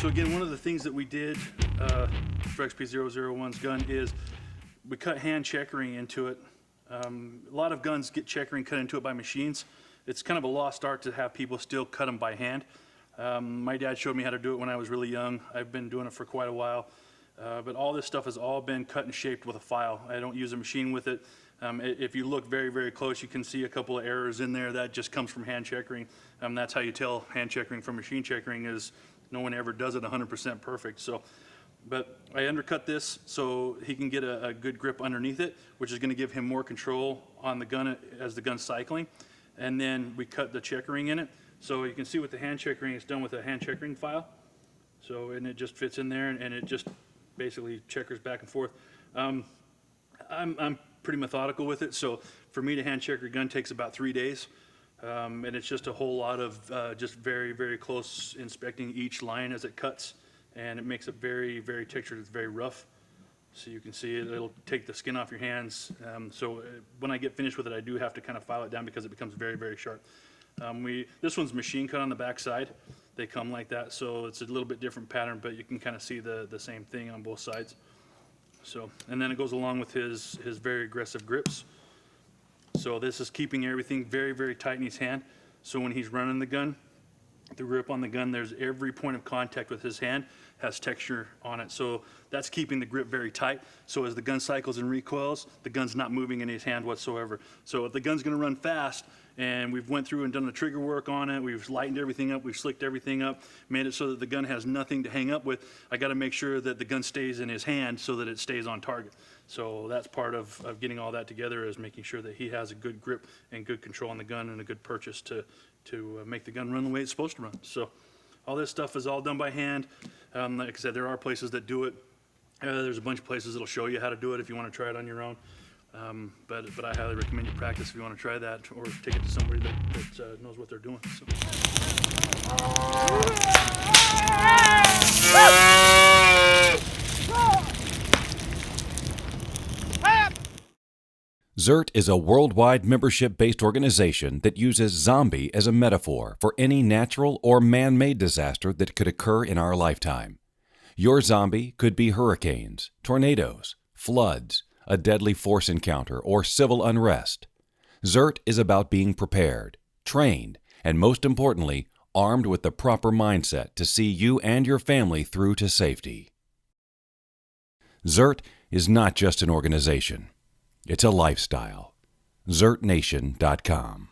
So again, one of the things that we did for XP001's gun is we cut hand checkering into it. A lot of guns get checkering cut into it by machines. It's kind of a lost art to have people still cut them by hand. My dad showed me how to do it when I was really young. I've been doing it for quite a while. But all this stuff has all been cut and shaped with a file. I don't use a machine with it. If you look very, very close, you can see a couple of errors in there. That just comes from hand checkering. That's how you tell hand checkering from machine checkering, is no one ever does it 100% perfect. So, but I undercut this so he can get a good grip underneath it, which is going to give him more control on the gun as the gun's cycling. And then we cut the checkering in it. So you can see with the hand checkering, it's done with a hand checkering file. So, and it just fits in there, and it just basically checkers back and forth. I'm pretty methodical with it, so for me to hand check your gun takes about 3 days, and it's just a whole lot of just very, very close inspecting each line as it cuts, and it makes it very, very textured. It's very rough, so you can see it'll take the skin off your hands. So when I get finished with it, I do have to kind of file it down because it becomes very, very sharp. This one's machine cut on the back side. They come like that, so it's a little bit different pattern, but you can kind of see the same thing on both sides. So, and then it goes along with his very aggressive grips. So this is keeping everything very, very tight in his hand. So when he's running the gun, the grip on the gun, there's every point of contact with his hand has texture on it. So that's keeping the grip very tight. So as the gun cycles and recoils, the gun's not moving in his hand whatsoever. So if the gun's gonna run fast, and we've went through and done the trigger work on it, we've lightened everything up, we've slicked everything up, made it so that the gun has nothing to hang up with, I gotta make sure that the gun stays in his hand so that it stays on target. So that's part of getting all that together, is making sure that he has a good grip and good control on the gun and a good purchase to make the gun run the way it's supposed to run. So all this stuff is all done by hand. Like I said, there are places that do it. There's a bunch of places that'll show you how to do it if you want to try it on your own. But I highly recommend you practice if you want to try that, or take it to somebody that knows what they're doing. So. ZERT is a worldwide membership-based organization that uses zombie as a metaphor for any natural or man-made disaster that could occur in our lifetime. Your zombie could be hurricanes, tornadoes, floods, a deadly force encounter, or civil unrest. ZERT is about being prepared, trained, and most importantly, armed with the proper mindset to see you and your family through to safety. ZERT is not just an organization. It's a lifestyle. ZERTNation.com